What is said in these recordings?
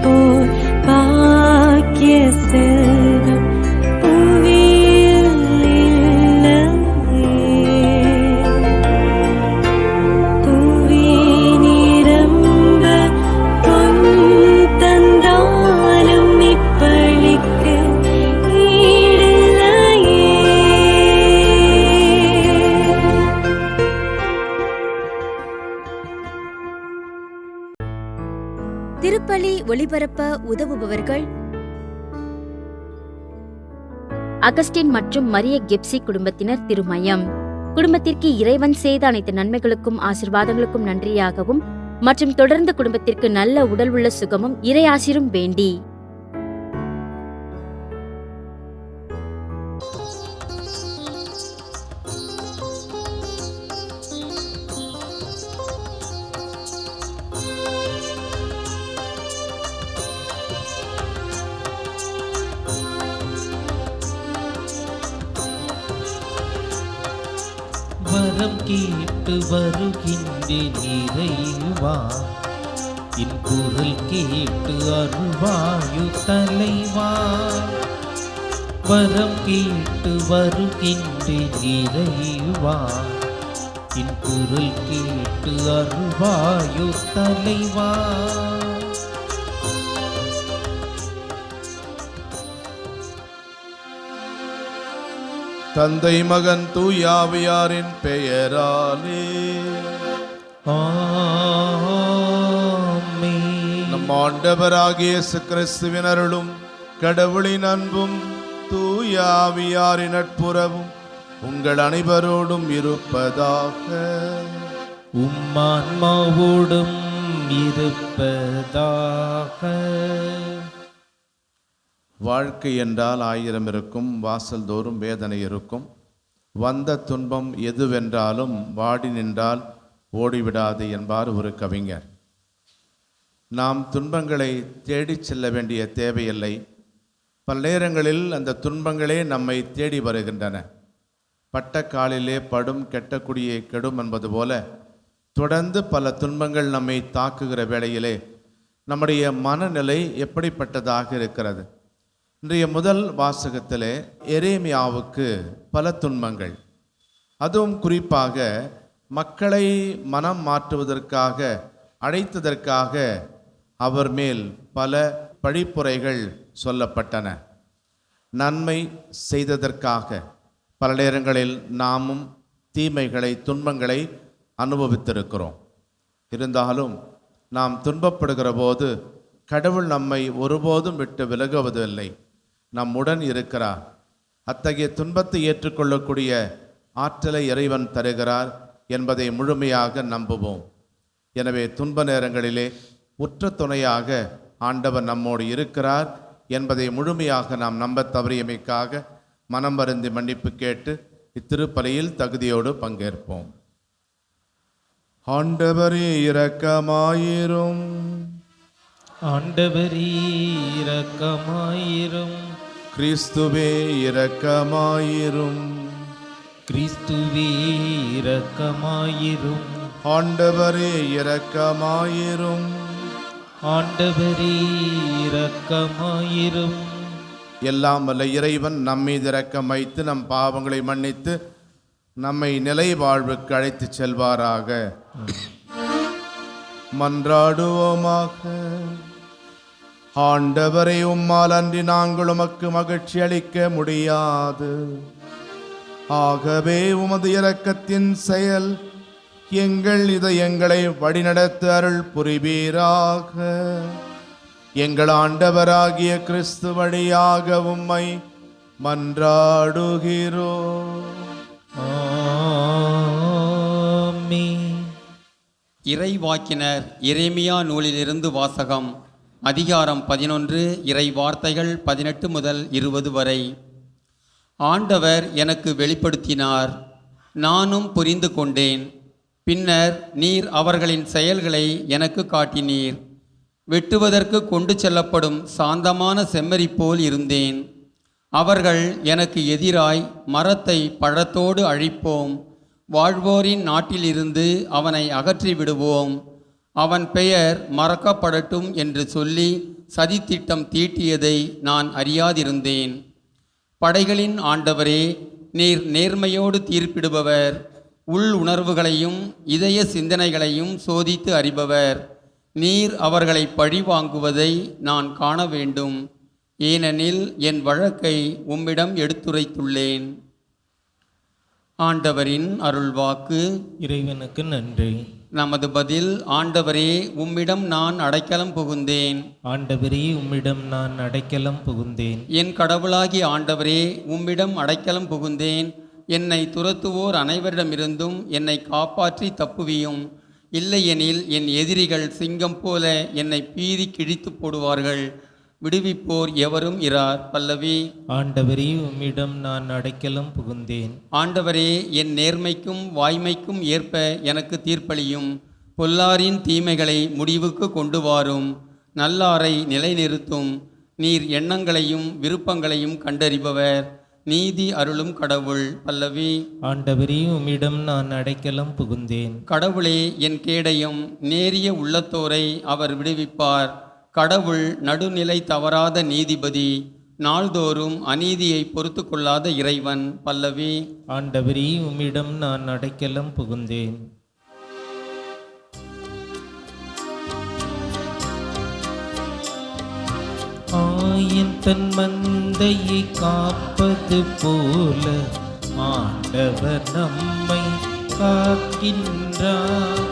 போல் பாக்கிய செல்வம் புவியில் இல்லையே. புவி நிரம்ப பொன் தந்தாலும் இப்பளிக்கு ஈடில்லையே. திருப்பலி ஒளிபரப்ப உதவுபவர்கள் அகஸ்டின் மற்றும் மரிய கெப்சி குடும்பத்தினர் திருமயம். குடும்பத்திற்கு இறைவன் செய்த அனைத்து நன்மைகளுக்கும் ஆசீர்வாதங்களுக்கும் நன்றியாகவும் மற்றும் தொடர்ந்து குடும்பத்திற்கு நல்ல உடல் உள்ள சுகமும் இறை ஆசீரும் வேண்டி வரம் கேட்டு வருகின்றேன் இறைவா, என் குரல் கேட்டு அருள்வாயு தலைவா. வரம் கேட்டு வருகின்றேன் இறைவா, என் குரல் கேட்டு அருள்வாயு தலைவா. தந்தை மகன் தூயாவியாரின் பெயராலே ஆமென். நம் ஆண்டவராகிய இயேசு கிறிஸ்துவின் அருளும் கடவுளின் அன்பும் தூயாவியாரின் நட்புறவும் உங்கள் அனைவரோடும் இருப்பதாக. உம்மான்மாவோடும் இருப்பதாக. வாழ்க்கை என்றால் 1000 இருக்கும், வாசல் தோறும் வேதனை இருக்கும். வந்த துன்பம் எதுவென்றாலும் வாடி நின்றால் ஓடிவிடாது என்பார் ஒரு கவிஞர். நாம் துன்பங்களை தேடிச் செல்ல வேண்டிய தேவையில்லை. பல நேரங்களில் அந்த துன்பங்களே நம்மை தேடி வருகின்றன. பட்ட காலிலே படும் கெட்ட குடியை கெடும் என்பது போல தொடர்ந்து பல துன்பங்கள் நம்மை தாக்குகிற வேளையிலே நம்முடைய மனநிலை எப்படிப்பட்டதாக இருக்கிறது? இன்றைய முதல் வாசகத்திலே எரேமியாவுக்கு பல துன்பங்கள், அதுவும் குறிப்பாக மக்களை மனம் மாற்றுவதற்காக அழைத்ததற்காக அவர் மேல் பல பழிப்புரைகள் சொல்லப்பட்டன. நன்மை செய்ததற்காக பல நேரங்களில் நாமும் தீமைகளை துன்பங்களை அனுபவித்திருக்கிறோம். இருந்தாலும் நாம் துன்பப்படுகிற போது கடவுள் நம்மை ஒருபோதும் விட்டு விலகுவதில்லை, நம்முடன் இருக்கிறார். அத்தகைய துன்பத்தை ஏற்றுக்கொள்ளக்கூடிய ஆற்றலை இறைவன் தருகிறார் என்பதை முழுமையாக நம்புவோம். எனவே துன்ப நேரங்களிலே உற்ற துணையாக ஆண்டவர் நம்மோடு இருக்கிறார் என்பதை முழுமையாக நாம் நம்ப தவறியமைக்காக மனம் வருந்தி மன்னிப்பு கேட்டு இத்திருப்பலியில் தகுதியோடு பங்கேற்போம். ஆண்டவரே இரக்கமாயிரும். ஆண்டவரே இரக்கமாயிரும். கிறிஸ்துவே இரக்கமாயிரும். கிறிஸ்துவே இரக்கமாயிரும். ஆண்டவரே இரக்கமாயிரும். ஆண்டவரே இரக்கமாயிரும். எல்லாம் வல்ல இறைவன் நம்மீது இரக்கம் வைத்து நம் பாவங்களை மன்னித்து நம்மை நிலை வாழ்வுக்கு அழைத்து செல்வாராக. மன்றாடுவோமாக. ஆண்டவரை உம்மால் அன்றி நாங்கள் உமக்கு மகிழ்ச்சி அளிக்க முடியாது. ஆகவே உமது இரக்கத்தின் செயல் எங்கள் இதயங்களை வழிநடத்த அருள் புரிவீராக. எங்கள் ஆண்டவராகிய கிறிஸ்து வழியாக உம்மை மன்றாடுகிறோம். ஆமென். இறைவாக்கினர் எரேமியா நூலிலிருந்து வாசகம். அதிகாரம் 11, இறை வார்த்தைகள் 18 முதல் 20 வரை. ஆண்டவர் எனக்கு வெளிப்படுத்தினார், நானும் புரிந்து கொண்டேன். பின்னர் நீர் அவர்களின் செயல்களை எனக்கு காட்டினீர். வெட்டுவதற்கு கொண்டு செல்லப்படும் சாந்தமான செம்மறி போல் இருந்தேன். அவர்கள் எனக்கு எதிராய் மரத்தை பழத்தோடு அழிப்போம், வாழ்வோரின் நாட்டிலிருந்து அவனை அகற்றி விடுவோம், அவன் பெயர் மறக்கப்படட்டும் என்று சொல்லி சதித்திட்டம் தீட்டியதை நான் அறியாதிருந்தேன். படைகளின் ஆண்டவரே, நீர் நேர்மையோடு தீர்ப்பிடுபவர், உள் உணர்வுகளையும் இதய சிந்தனைகளையும் சோதித்து அறிபவர். நீர் அவர்களை பழிவாங்குவதை நான் காண வேண்டும், ஏனெனில் என் வழக்கை உம்மிடம் எடுத்துரைத்துள்ளேன். ஆண்டவரின் அருள்வாக்கு. இறைவனுக்கு நன்றி. நமது பதில்: ஆண்டவரே, உம்மிடம் நான் அடைக்கலம் புகுந்தேன். ஆண்டவரே, உம்மிடம் நான் அடைக்கலம் புகுந்தேன். என் கடவுளாகிய ஆண்டவரே, உம்மிடம் அடைக்கலம் புகுந்தேன். என்னை துரத்துவோர் அனைவரிடமிருந்தும் என்னை காப்பாற்றி தப்புவியும். இல்லையெனில் என் எதிரிகள் சிங்கம் போல என்னை பீறி கிழித்து போடுவார்கள். விடுவிப்போர் எவரும் இரார். பல்லவி. ஆண்டவரே, உம்மிடம் நான் அடைக்கலம் புகுந்தேன். ஆண்டவரே, என் நேர்மைக்கும் வாய்மைக்கும் ஏற்ப எனக்கு தீர்ப்பளியும். பொல்லாரின் தீமைகளை முடிவுக்கு கொண்டு வாரும். நல்லாரை நிலைநிறுத்தும். நீர் எண்ணங்களையும் விருப்பங்களையும் கண்டறிபவர், நீதி அருளும் கடவுள். பல்லவி. ஆண்டவரே, உம்மிடம் நான் அடைக்கலம் புகுந்தேன். கடவுளே, என் கேடயம், நேரிய உள்ளத்தோரை அவர் விடுவிப்பார். கடவுள் நடுநிலை தவறாத நீதிபதி, நாள்தோறும் அநீதியை பொறுத்து கொள்ளாத இறைவன். பல்லவி. ஆண்டவரே, உம்மிடம் நான் அடைக்கலம் புகுந்தேன். ஆயின் தன் மந்தையை காப்பது போல ஆண்டவர் நம்மை காக்கின்றார்.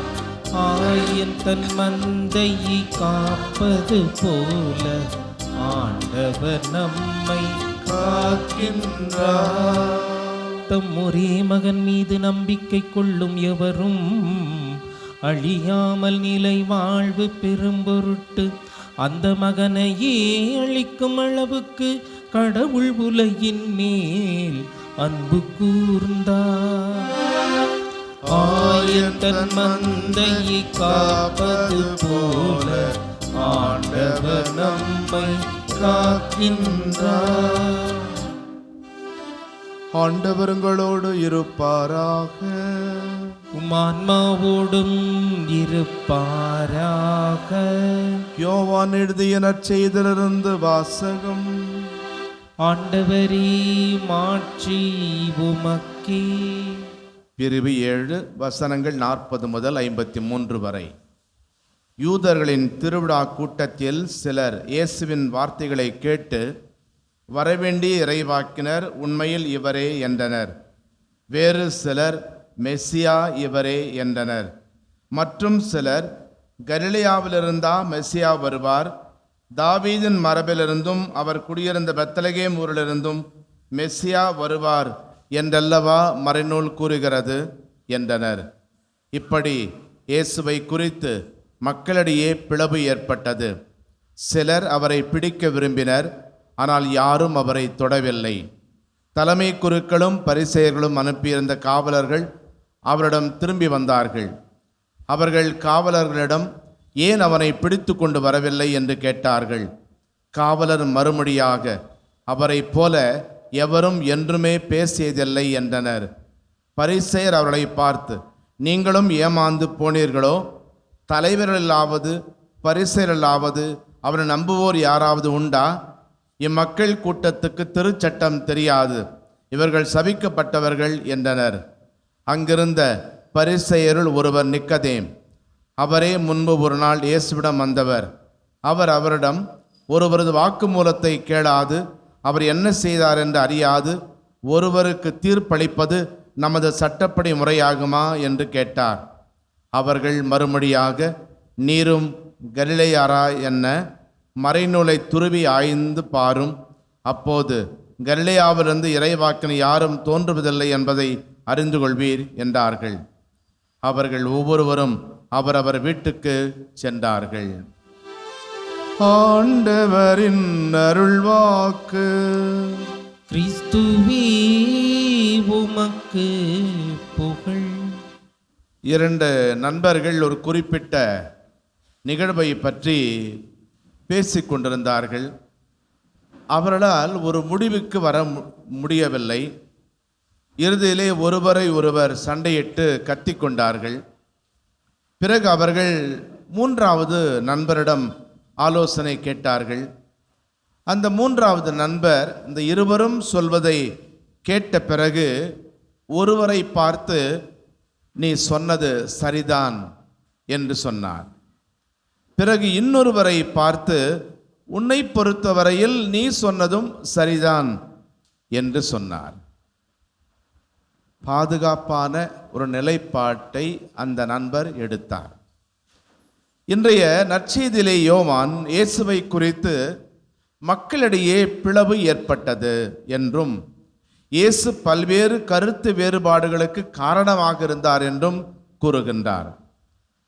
ஆயின் தன் மந்தையை காப்பது போல ஆண்டவர் நம்மை காக்கின்றார். தம் ஒரே மகன் மீது நம்பிக்கை கொள்ளும் எவரும் அழியாமல் நிலை வாழ்வு பெறும் பொருட்டு அந்த மகனையே அளிக்கும் அளவுக்கு கடவுள் உலகின் மேல் அன்பு கூர்ந்தார். ஆயத்தன் மந்தையை காப்பது போல ஆண்டவர் நம்மை காக்கின்றார். ஆண்டவருங்களோடு இருப்பாராக. உமான்மாவோடும் இருப்பாராக. யோவான் எழுதிய நற்செய்தியிலிருந்து வாசகம். ஆண்டவரே, மாட்சி உமக்கே. பிரிவு 7 வசனங்கள் 40 முதல் 53 வரை. யூதர்களின் திருவிழா கூட்டத்தில் சிலர் இயேசுவின் வார்த்தைகளை கேட்டு, வரவேண்டிய இறைவாக்கினர் உண்மையில் இவரே என்றனர். வேறு சிலர், மெஸ்ஸியா இவரே என்றனர். மற்றும் சிலர், கலிலேயாவிலிருந்தா மெஸ்ஸியா வருவார்? தாவீதின் மரபிலிருந்தும் அவர் குடியிருந்த பெத்லகேம் ஊரிலிருந்தும் மெஸ்ஸியா வருவார் என்றல்லவா மறைநூல் கூறுகிறது என்றனர். இப்படி இயேசுவை குறித்து மக்களிடையே பிளவு ஏற்பட்டது. சிலர் அவரை பிடிக்க விரும்பினர், ஆனால் யாரும் அவரை தொடவில்லை. தலைமை குருக்களும் பரிசேயர்களும் அனுப்பியிருந்த காவலர்கள் அவரிடம் திரும்பி வந்தார்கள். அவர்கள் காவலர்களிடம், ஏன் அவனை பிடித்து கொண்டு வரவில்லை என்று கேட்டார்கள். காவலர் மறுமொழியாக, அவரை போல எவரும் என்றுமே பேசியதில்லை என்றனர். பரிசேயர் அவர்களை பார்த்து, நீங்களும் ஏமாந்து போனீர்களோ? தலைவர்களாவது பரிசேயர்களாவது அவரை நம்புவோர் யாராவது உண்டா? இம்மக்கள் கூட்டத்துக்கு திருச்சட்டம் தெரியாது, இவர்கள் சபிக்கப்பட்டவர்கள் என்றனர். அங்கிருந்த பரிசேயருள் ஒருவர் நிக்கதேம். அவரே முன்பு ஒரு நாள் இயேசுவிடம் வந்தவர். அவர் அவரிடம், ஒருவரது வாக்குமூலத்தை கேளாது அவர் என்ன செய்தார் என்று அறியாது ஒருவருக்கு தீர்ப்பளிப்பது நமது சட்டப்படி முறையாகுமா என்று கேட்டார். அவர்கள் மறுமொழியாக, நீரும் கலிலேயாரா என்ன? மறைநூலை துருவி ஆய்ந்து பாரும். அப்போது கலிலேயாவிலிருந்து இறைவாக்கினர் யாரும் தோன்றுவதில்லை என்பதை அறிந்து கொள்வீர் என்றார்கள். அவர்கள் ஒவ்வொருவரும் அவரவர் வீட்டுக்கு சென்றார்கள். ஆண்டவரின் அருள்வாக்கு. கிறிஸ்துவே, உமக்கு புகழ். 2 நண்பர்கள் ஒரு குறிப்பிட்ட நிகழ்வை பற்றி பேசிக் கொண்டிருந்தார்கள். அவர்களால் ஒரு முடிவுக்கு வர முடியவில்லை. இறுதியிலே ஒருவரை ஒருவர் சண்டையிட்டு கத்திக்கொண்டார்கள். பிறகு அவர்கள் மூன்றாவது நண்பரிடம் ஆலோசனை கேட்டார்கள். அந்த மூன்றாவது நண்பர் இந்த இருவரும் சொல்வதை கேட்ட பிறகு ஒருவரை பார்த்து, நீ சொன்னது சரிதான் என்று சொன்னார். பிறகு இன்னொருவரை பார்த்து, உன்னை பொறுத்தவரையில் நீ சொன்னதும் சரிதான் என்று சொன்னார். பாதுகாப்பான ஒரு நிலைப்பாட்டை அந்த நண்பர் எடுத்தார். இன்றைய நற்செய்தியிலே யோவான் இயேசுவை குறித்து மக்களிடையே பிளவு ஏற்பட்டது என்றும் இயேசு பல்வேறு கருத்து வேறுபாடுகளுக்கு காரணமாக இருந்தார் என்றும் கூறுகின்றார்.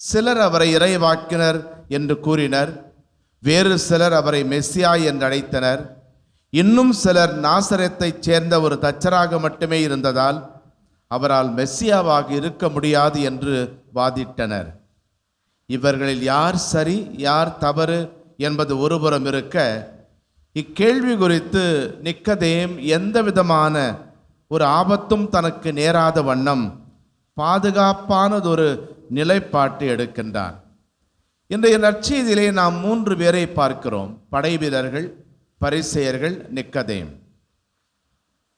சிலர் அவரை இறைவாக்கினர் என்று கூறினர், வேறு சிலர் அவரை மெஸ்ஸியா என்று அழைத்தனர், இன்னும் சிலர் நாசரேத்தைச் சேர்ந்த ஒரு தச்சராக மட்டுமே இருந்ததால் அவரால் மெஸ்ஸியாவாக இருக்க முடியாது என்று வாதிட்டனர். இவர்களில் யார் சரி யார் தவறு என்பது ஒருபுறம் இருக்க, இக்கேள்வி குறித்து நிக்கதேம் எந்த விதமான ஒரு ஆபத்தும் தனக்கு நேராத வண்ணம் பாதுகாப்பானதொரு நிலைப்பாட்டை எடுக்கின்றார். இன்றைய நற்செய்தியிலே நாம் 3 பேரை பார்க்கிறோம்: படைவீரர்கள், பரிசேயர்கள், நிக்கதேம்.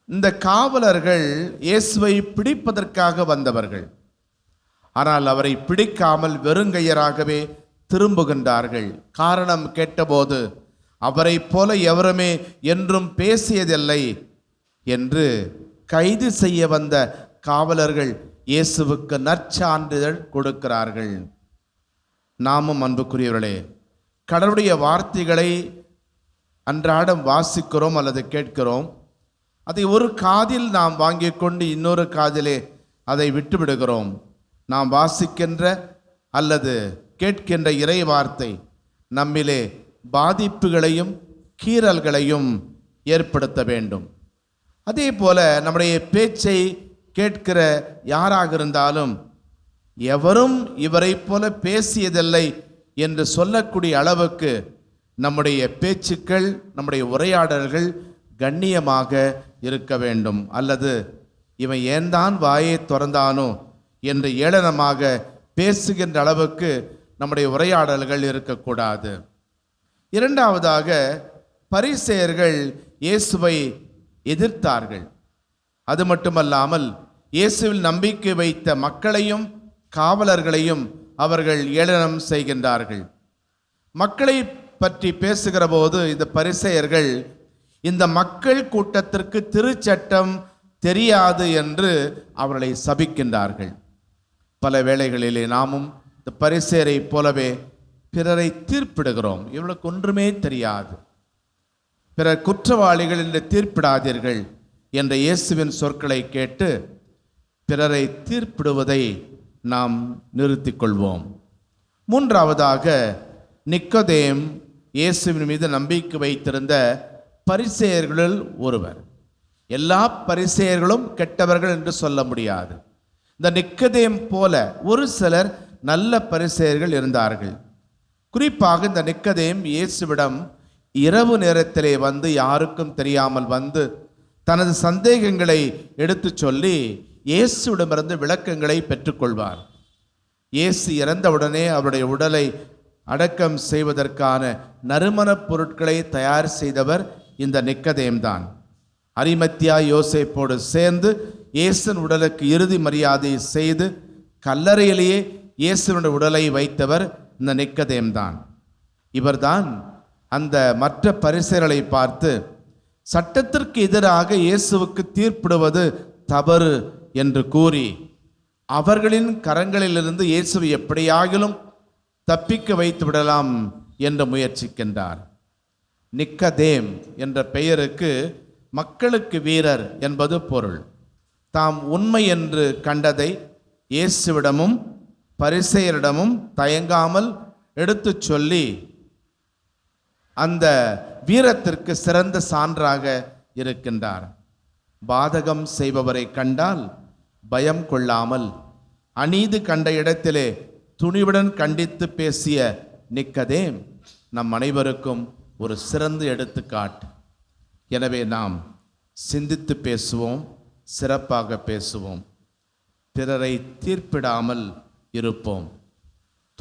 இந்த காவலர்கள் இயேசுவை பிடிப்பதற்காக வந்தவர்கள். ஆனால் அவரை பிடிக்காமல் வெறுங்கையராகவே திரும்புகின்றார்கள். காரணம் கேட்டபோது அவரை போல எவருமே என்றும் பேசியதில்லை என்று கைது செய்ய வந்த காவலர்கள் இயேசுவுக்கு நற்சான்றிதழ் கொடுக்கிறார்கள். நாமும் அன்புக்குரியவர்களே, கடவுளுடைய வார்த்தைகளை அன்றாடம் வாசிக்கிறோம் அல்லது கேட்கிறோம். அதை ஒரு காதில் நாம் வாங்கிக் கொண்டு இன்னொரு காதிலே அதை விட்டுவிடுகிறோம். நாம் வாசிக்கின்ற அல்லது கேட்கின்ற இறை வார்த்தை நம்மிலே பாதிப்புகளையும் கீறல்களையும் ஏற்படுத்த வேண்டும். அதே போல நம்முடைய பேச்சை கேட்கிற யாராக இருந்தாலும் எவரும் இவரை போல பேசியதில்லை என்று சொல்லக்கூடிய அளவுக்கு நம்முடைய பேச்சுக்கள், நம்முடைய உரையாடல்கள் கண்ணியமாக இருக்க வேண்டும். அல்லது இவன் ஏன்தான் வாயை திறந்தானோ என்று ஏளனமாக பேசுகின்ற அளவுக்கு நம்முடைய உரையாடல்கள் இருக்கக்கூடாது. இரண்டாவதாக, பரிசேயர்கள் இயேசுவை எதிர்த்தார்கள். அது மட்டுமல்லாமல் இயேசுவில் நம்பிக்கை வைத்த மக்களையும் காவலர்களையும் அவர்கள் ஏளனம் செய்கின்றார்கள். மக்களை பற்றி பேசுகிற போது இந்த பரிசேயர்கள் இந்த மக்கள் கூட்டத்திற்கு திருச்சட்டம் தெரியாது என்று அவர்களை சபிக்கின்றார்கள். பல வேளைகளிலே நாமும் இந்த பரிசேயரை போலவே பிறரை தீர்ப்பிடுகிறோம். இவளுக்கு ஒன்றுமே தெரியாது, பிறர் குற்றவாளிகள் என்று தீர்ப்பிடாதீர்கள் என்ற இயேசுவின் சொற்களை கேட்டு பிறரை தீர்ப்பிடுவதை நாம் நிறுத்திக் கொள்வோம். மூன்றாவதாக, நிக்கதேம் இயேசுவின் மீது நம்பிக்கை வைத்திருந்த பரிசேயர்களில் ஒருவர். எல்லா பரிசேயர்களும் கெட்டவர்கள் என்று சொல்ல முடியாது. இந்த நிக்கதேம் போல ஒரு சிலர் நல்ல பரிசேயர்கள் இருந்தார்கள். குறிப்பாக இந்த நிக்கதேம் இயேசுவிடம் இரவு நேரத்திலே வந்து, யாருக்கும் தெரியாமல் வந்து தனது சந்தேகங்களை எடுத்து சொல்லி இயேசுவிடமிருந்து விளக்கங்களை பெற்றுக்கொள்வார். இயேசு இறந்தவுடனே அவருடைய உடலை அடக்கம் செய்வதற்கான நறுமணப் பொருட்களை தயார் செய்தவர் இந்த நிக்கதேம்தான். அரிமத்தியா யோசேப்போடு சேர்ந்து இயேசுவின் உடலுக்கு இறுதி மரியாதை செய்து கல்லறையிலேயே இயேசுவின் உடலை வைத்தவர் இந்த நிக்கதேம்தான். இவர்தான் அந்த மற்ற பரிசேயர்களை பார்த்து, சட்டத்திற்கு எதிராக இயேசுவுக்கு தீர்ப்பிடுவது தவறு என்று கூறி அவர்களின் கரங்களிலிருந்து இயேசுவை எப்படியாகிலும் தப்பிக்க வைத்து விடலாம் என்று முயற்சிக்கின்றார். நிக்கதேம் என்ற பெயருக்கு மக்களுக்கு வீரர் என்பது பொருள். தாம் உண்மை என்று கண்டதை இயேசுவிடமும் பரிசேயரிடமும் தயங்காமல் எடுத்துச் சொல்லி அந்த வீரத்திற்கு சிறந்த சான்றாக இருக்கின்றார். பாதகம் செய்பவரை கண்டால் பயம் கொள்ளாமல் அநீதி கண்ட இடத்திலே துணிவுடன் கண்டித்து பேசிய நிக்கதேம் நம் அனைவருக்கும் ஒரு சிறந்த எடுத்துக்காட்டு. எனவே நாம் சிந்தித்து பேசுவோம், சிறப்பாக பேசுவோம், பிறரை தீர்ப்பிடாமல் இருப்போம்.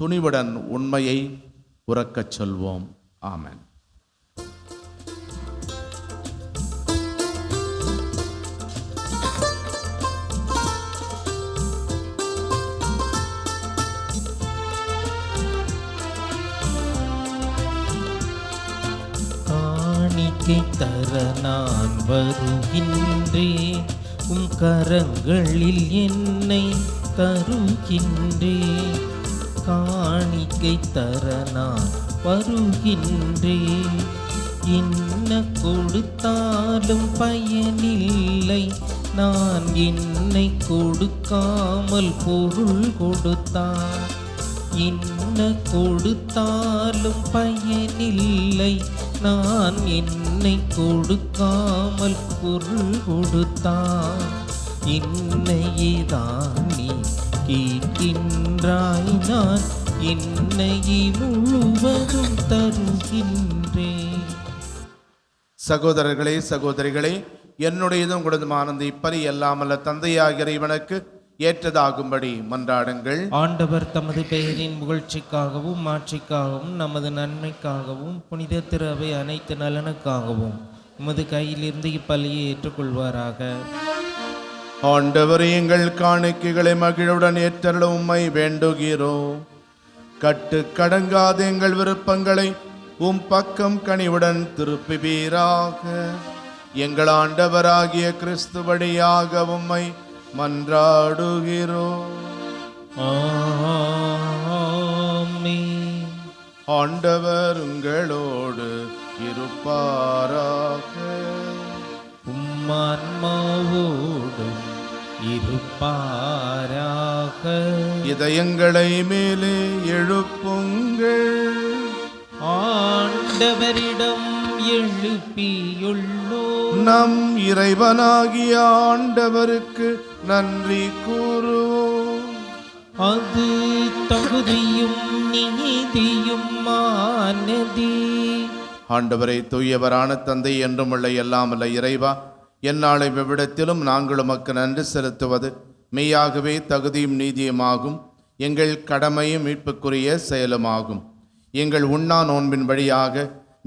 துணிவுடன் உண்மையை உரக்கச் சொல்வோம். ஆமென். காணிக்கை தர நான் வருகின்றேன், உம் கரங்களில் என்னை தருகின்றேன். காணிக்கை தர நான் வருகின்றேன், என்ன கொடுத்தாலும் பயனில்லை, நான் என்னை கொடுக்காமல் பொருள் கொடுத்தான். என்ன கொடுத்தாலும் பயனில்லை, நான் என்னை கொடுக்காமல் பொருள் கொடுத்தான். என்னையேதான் நீ கேட்கின்றாய், நான் என்னையே முழுவதும் தருகின்றேன். சகோதரர்களே, சகோதரிகளே, என்னுடையதும் உங்களதுமானது இப்பலி எல்லாமல்ல தந்தையாகிய இறைவனுக்கு ஏற்றதாகும்படி மன்றாடுங்கள். ஆண்டவர் தமது பெயரின் புகழ்ச்சிக்காகவும் மாட்சிக்காகவும் நமது நன்மைக்காகவும் புனித திரு அவை அனைத்து நலனுக்காகவும் உமது கையிலிருந்து இப்பலியை ஏற்றுக்கொள்வாராக. ஆண்டவர் எங்கள் காணிக்கைகளை மகிழ்வுடன் ஏற்றருள உம்மை வேண்டுகிறோம். கட்டு கடங்காத எங்கள் விருப்பங்களை உம் பக்கம் கனிவுடன் திருப்புவீராக. எங்கள் ஆண்டவராகிய கிறிஸ்து வழியாக உம்மை மன்றாடுகிறோம். ஆமென். ஆண்டவர் உங்களோடு இருப்பாராக. உம்மான்மாவோடும் இருப்பாராக. இதயங்களை மேலே எழுப்புங்கள். ஆண்டவரிடம் எழுப்பியுள்ளோ நம் இறைவனாகிய ஆண்டவருக்கு நன்றி கூறுவோம். அது தகுதியும் நீதியுமானதே. ஆண்டவரை தூயவரான தந்தை என்றும் உள்ள எல்லாமல்ல இறைவா, எந்நாளை விவிடத்திலும் நாங்கள் உமக்கு நன்றி செலுத்துவது மெய்யாகவே தகுதியும் நீதியுமாகும். எங்கள் கடமையும் மீட்புக்குரிய செயலுமாகும். எங்கள் உண்ணா நோன்பின் வழியாக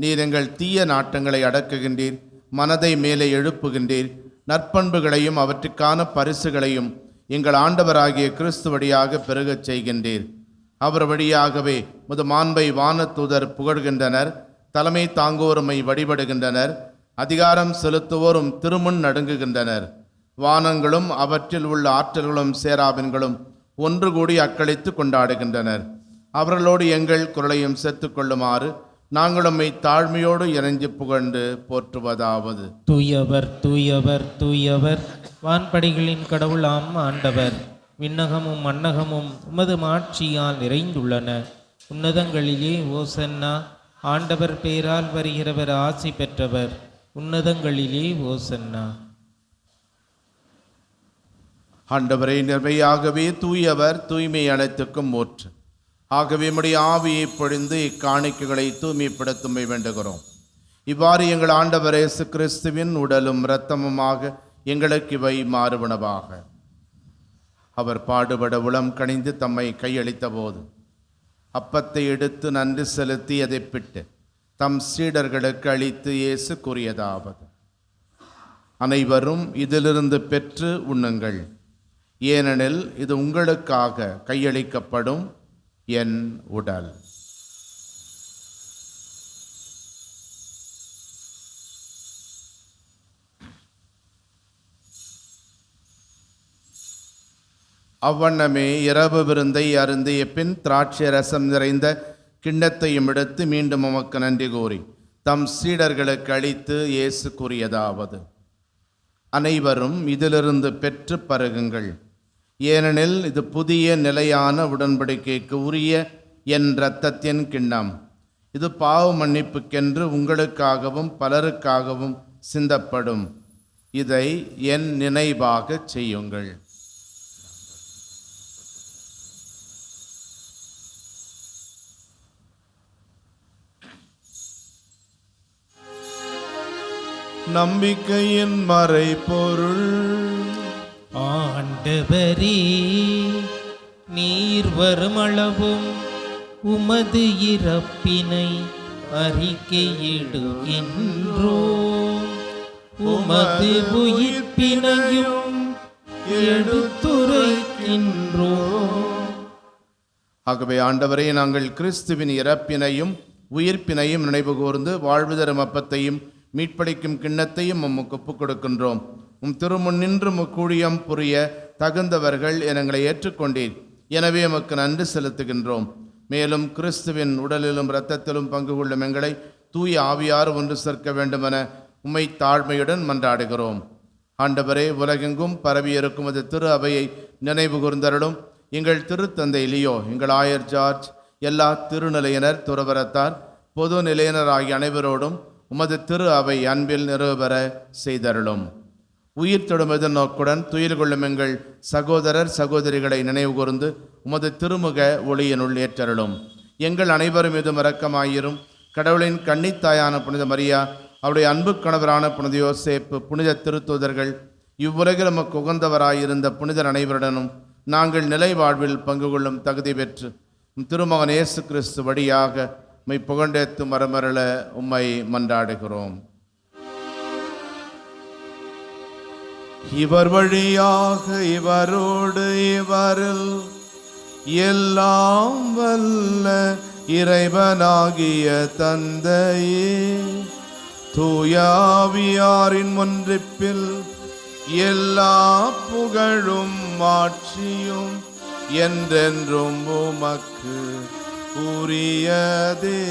நீர் எங்கள் தீய நாட்டங்களை அடக்குகின்றீர், மனதை மேலே எழுப்புகின்றீர், நற்பண்புகளையும் அவற்றுக்கான பரிசுகளையும் எங்கள் ஆண்டவராகிய கிறிஸ்து வழியாக பெருகச் செய்கின்றீர். அவர் வழியாகவே முது மாண்பை வானதூதர் புகழ்கின்றனர், தலைமை தாங்கோருமை வழிபடுகின்றனர், அதிகாரம் செலுத்துவோரும் திருமுன் நடுங்குகின்றனர். வானங்களும் அவற்றில் உள்ள ஆற்றல்களும் சேராபின்களும் ஒன்று கூடி அக்களித்து கொண்டாடுகின்றனர். அவர்களோடு எங்கள் குரலையும் சேர்த்துக் கொள்ளுமாறு நாங்கள் உம்மை தாழ்மையோடு இறைஞ்சி புகழ்ந்து போற்றுவதாவது: தூயவர் தூயவர் தூயவர், வான்படைகளின் கடவுளாம் ஆண்டவர். விண்ணகமும் மண்ணகமும் உமது மாட்சியால் நிறைந்துள்ளன. உன்னதங்களிலே ஓசன்னா. ஆண்டவர் பேரால் வருகிறவர் ஆசி பெற்றவர். உன்னதங்களிலே ஓசன்னா. ஆண்டவரை நிர்மையாகவே தூயவர், தூய்மை அனைத்துக்கும் ஊற்று. ஆகவே உம்முடைய ஆவியை பொழிந்து இக்காணிக்கைகளை தூய்மைப்படுத்தும்படி வேண்டுகிறோம். இவ்வாறு எங்கள் ஆண்டவர் இயேசு கிறிஸ்துவின் உடலும் இரத்தமுமாக எங்களுக்கு இவை மாறுவனவாக. அவர் பாடுபட உளம் கனிந்து தம்மை கையளித்த போது அப்பத்தை எடுத்து நன்றி செலுத்தி அதை பிட்டு தம் சீடர்களுக்கு அளித்து இயேசு கூறியதாவது: அனைவரும் இதிலிருந்து பெற்று உண்ணுங்கள், ஏனெனில் இது உங்களுக்காக கையளிக்கப்படும் என் உடல். அவ்வண்ணமே இரவு விருந்தை அருந்திய பின் திராட்சை ரசம் நிறைந்த கிண்ணத்தையும் எடுத்து மீண்டும் உமக்கு நன்றி கூறி தம் சீடர்களுக்கு அளித்து இயேசு கூறியதாவது: அனைவரும் இதிலிருந்து பெற்று பருகுங்கள், ஏனெனில் இது புதிய நிலையான உடன்படிக்கைக்கு உரிய என் இரத்தத்தின் கிண்ணம். இது பாவ மன்னிப்புக்கென்று உங்களுக்காகவும் பலருக்காகவும் சிந்தப்படும். இதை என் நினைவாக செய்யுங்கள். நம்பிக்கையின் மறைபொருள். ஆண்டவரே, நீர் வருமளவும் உமது இறப்பினை அறிக்கையிடுகின்றோம். உமது உயிர்ப்பினையும் எடுத்துரைக்கின்றோம். ஆகவே ஆண்டவரே, நாங்கள் கிறிஸ்துவின் இறப்பினையும் உயிர்ப்பினையும் நினைவு கூர்ந்து வாழ்வு தரும் அப்பத்தையும் மீட்பளிக்கும் கிண்ணத்தையும் உமக்கு ஒப்புக் கொடுக்கின்றோம். திருமுன் நின்று முக்கூழியம் புரிய தகுந்தவர்கள் என எங்களை ஏற்றுக்கொண்டீர். எனவே எமக்கு நன்றி செலுத்துகின்றோம். மேலும் கிறிஸ்துவின் உடலிலும் இரத்தத்திலும் பங்கு கொள்ளும் எங்களை தூய ஆவியார் ஒன்று சேர்க்க வேண்டுமென உம்மை தாழ்மையுடன் மன்றாடுகிறோம். ஆண்டவரே, உலகெங்கும் பரவியிருக்கும் அது திரு அவையை நினைவு கூர்ந்தருளும். எங்கள் திருத்தந்தை லியோ, எங்கள் ஆயர் ஜார்ஜ், எல்லா திருநிலையினர், துறவரத்தார், பொது நிலையினர் ஆகிய அனைவரோடும் உமது திரு அவை அன்பில் நிறைவேற செய்தருளும். உயிர் தொடும் எதிர்நோக்குடன் துயில் கொள்ளும் எங்கள் சகோதரர் சகோதரிகளை நினைவு கூர்ந்து உமது திருமுக ஒளியினுள் ஏற்றருளும். எங்கள் அனைவரும் மீதும் இரக்கமாயிரும். கடவுளின் கன்னித்தாயான புனித மரியா, அவருடைய அன்பு கணவரான புனித யோசேப்பு, புனித திருத்தூதர்கள், இவ்வுலகில் நமக்கு உகந்தவராயிருந்த புனிதர் அனைவருடனும் நாங்கள் நிலை வாழ்வில் பங்கு கொள்ளும் தகுதி பெற்று திருமகன் இயேசு கிறிஸ்து வழியாக உம்மை புகழ்ந்தேத்து மரமருள உம்மை மன்றாடுகிறோம். இவர் வழியாக இவரோடு இவரில் எல்லாம் வல்ல இறைவனாகிய தந்தையே, தூயாவியாரின் ஒன்றிப்பில் எல்லா புகழும் ஆட்சியும் என்றென்றும் உமக்கு உரியதே.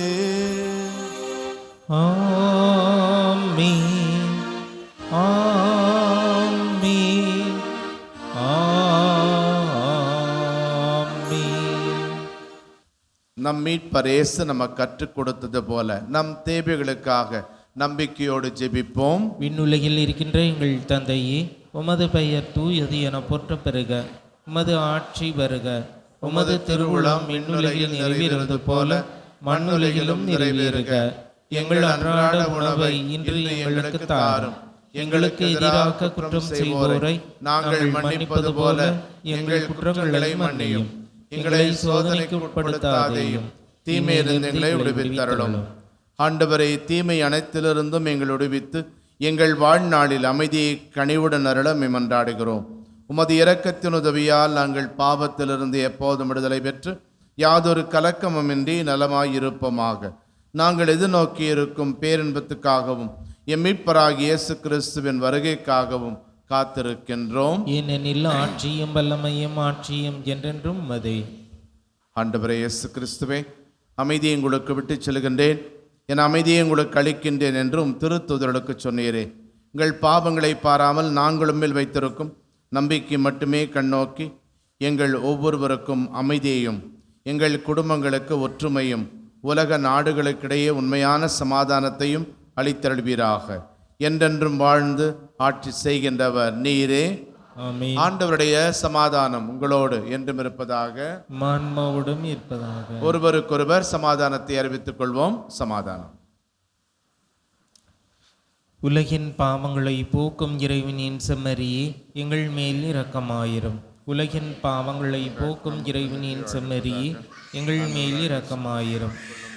ஆமென், ஆமென், ஆமென். நம் மீட்பர் இயேசு நமக்கு கற்றுக் கொடுத்தது போல நம் தேவைகளுக்காக நம்பிக்கையோடு ஜெபிப்போம். விண்ணுலகில் இருக்கின்ற எங்கள் தந்தையே, உமது பெயர் தூயது என போற்ற பெறுக. உமது ஆட்சி வருக. உமது திருவுளம் விண்ணுலகில் நிறைவேறுவது போல மண்ணுலகிலும் நிறைவேறுக. எங்கள் அன்றாட உணவை இன்று எங்களுக்கு தாரும். எங்களுக்கு எதிராக குற்றம் செய்வோரை நாங்கள் மன்னிப்பது போல எங்கள் குற்றங்களை மன்னியும். எங்களை சோதனைக்கு உட்படுத்தாதேயும், தீமையிலிருந்து எங்களை விடுவித்தருளும். ஆண்டவரை, தீமை அனைத்திலிருந்தும் எங்கள் விடுவித்து எங்கள் வாழ்நாளில் அமைதியை கனிவுடன் அருள மன்றாடுகிறோம். உமது இரக்கத்தின் உதவியால் நாங்கள் பாவத்திலிருந்து எப்போதும் விடுதலை பெற்று யாதொரு கலக்கமுமின்றி நலமாயிருப்போமாக. நாங்கள் எதிர்நோக்கி இருக்கும் பேரின்பத்துக்காகவும் எம் மீட்பராகிய இயேசு கிறிஸ்துவின் வருகைக்காகவும் காத்திருக்கின்றோம். ஏனெனில் ஆட்சியும் வல்லமையும் ஆட்சியும் என்றென்றும் உமதே. ஆண்டவரே இயேசு கிறிஸ்துவே, அமைதியை உங்களுக்கு விட்டு செல்கின்றேன், என் அமைதியை உங்களுக்கு அளிக்கின்றேன் என்றும் திருத்தூதர்களுக்கு சொன்னீரே. எங்கள் பாவங்களை பாராமல் நாங்களும் மேல் வைத்திருக்கும் நம்பிக்கை மட்டுமே கண்ணோக்கி எங்கள் ஒவ்வொருவருக்கும் அமைதியையும் எங்கள் குடும்பங்களுக்கு ஒற்றுமையும் உலக நாடுகளுக்கிடையே உண்மையான சமாதானத்தையும் அளித்தருள்வீராக. என்றென்றும் வாழ்ந்து ஆட்சி செய்கின்றவர் நீரே. ஆமென். ஆண்டவருடைய சமாதானம் உங்களோடு என்றும் இருப்பதாக, ஆன்மாவோடும் இருப்பதாக. ஒருவருக்கொருவர் சமாதானத்தை அறிவித்துக் கொள்வோம். சமாதானம். உலகின் பாவங்களை போக்கும் இறைவனின் செம்மறியே, எங்கள் மேல் இரக்கமாயிரும். உலகின் பாவங்களை போக்கும் இறைவனின் செம்மறியே, எங்கள் மேல் இரக்கமாயிரும்.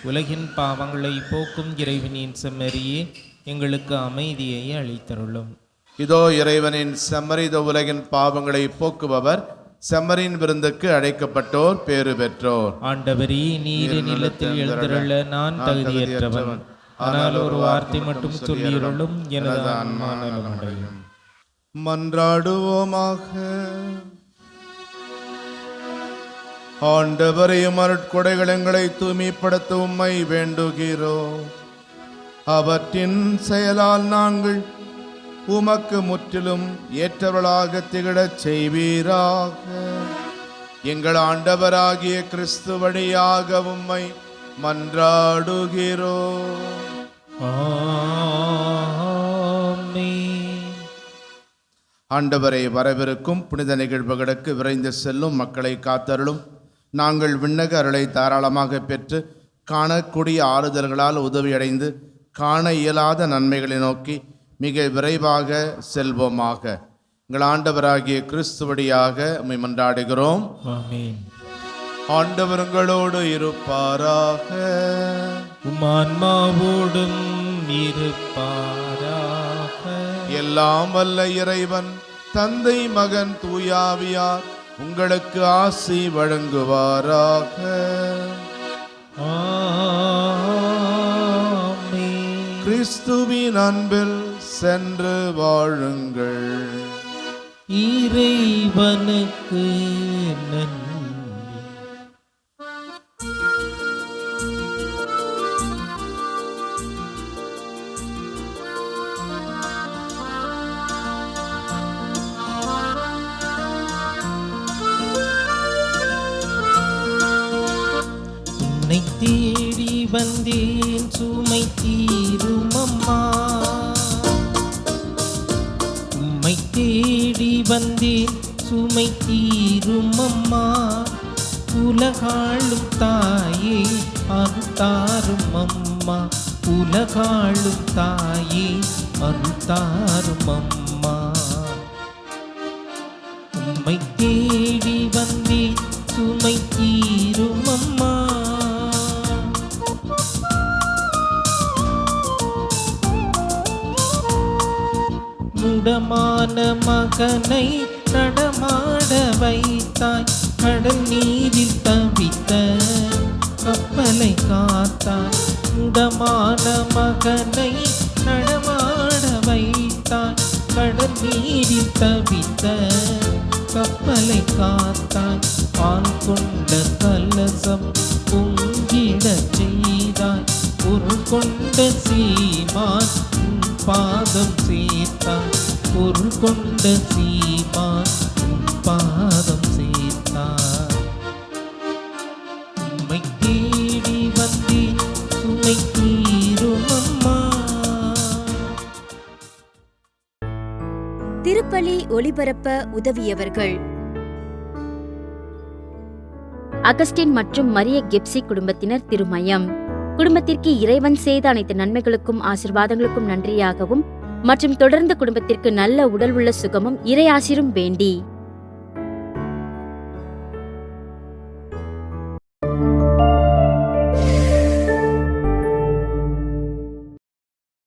உலகின் பாவங்களை போக்கும் இறைவனின் செம்மறியே, எங்களுக்கு அமைதியை அளித்தருளும். இதோ இறைவனின் செம்மறி, இதோ உலகின் பாவங்களை போக்குபவர். செம்மறியின் விருந்துக்கு அழைக்கப்பட்டோர் பேறு பெற்றோர். ஆண்டவரே, நீர் நிலத்தில் எழுந்தருள நான் தகுதியற்றவன். ஆனால் ஒரு வார்த்தை மட்டும் சொல்லியருளும், எனது ஆன்மா நலமடையும். மன்றாடுவோமாக. ஆண்டவரையும் அருட்கொடைகள் எங்களை தூய்மைப்படுத்த உம்மை வேண்டுகிறோம். அவற்றின் செயலால் நாங்கள் உமக்கு முற்றிலும் ஏற்றவர்களாக திகழச் செய்வீராக. எங்கள் ஆண்டவராகிய கிறிஸ்து வழியாக உம்மை மன்றாடுகிறோம். ஆமென். ஆண்டவரை, வரவிருக்கும் புனித நிகழ்வுகளுக்கு விரைந்து செல்லும் மக்களை காத்தருளும். நாங்கள் விண்ணக அருளை தாராளமாக பெற்று காணக்கூடிய ஆறுதல்களால் உதவியடைந்து காண இயலாத நன்மைகளை நோக்கி மிக விரைவாக செல்வோமாக. எங்கள் ஆண்டவராகிய கிறிஸ்து வழியாக உம்மை மன்றாடுகிறோம். ஆமென். ஆண்டவர் உங்களோடு இருப்பாராக. உமான்மாவோடும் இருப்பாராக. எல்லாம் வல்ல இறைவன் தந்தை மகன் தூயாவியார் உங்களுக்கு ஆசி வழங்குவாராக. ஆமென். கிறிஸ்துவின் அன்பில் சென்று வாழுங்கள். இறைவனுக்கு நன்றி. உன்னை தேடி வந்தேன் சுமை தீரும் அம்மா. உம்மை தேடி வந்தேன் சுமை தீரும் அம்மா. உலகாளும் தாயே அருள்தாரும் அம்மா. உலகாளும் தாயே அருள்தாரும் அம்மா. உம்மை தேடி வந்தேன் சுமை தீரும் அம்மா. முடமான மகனை நடமாட வைத்தாய். கடல் நீரில் தவித்த கப்பலை காத்தாய். முடமான மகனை நடமாட வைத்தாய். கடல் நீரில் தவித்த கப்பலை காத்தாய். பால் கொண்ட கலசம் பொங்கிடச் செய்தாய். பொருள் கொண்ட சீமான் உன் பாதம் சேர்த்தாய். பொருள் கொண்ட சீமான் உன் பாதம் சேர்த்தாய். உம்மை தேடி வந்தேன் சுமை தீரும் அம்மா. திருப்பலி ஒளிபரப்ப உதவியவர்கள் அகஸ்டின் மற்றும் மரிய கெப்சி குடும்பத்தினர் திருமயம். குடும்பத்திற்கு இறைவன் செய்த அனைத்து நன்மைகளுக்கும் ஆசீர்வாதங்களுக்கும் நன்றியாகவும் மற்றும் தொடர்ந்து குடும்பத்திற்கு நல்ல உடல் உள்ள சுகமும் இறை ஆசீரும் வேண்டி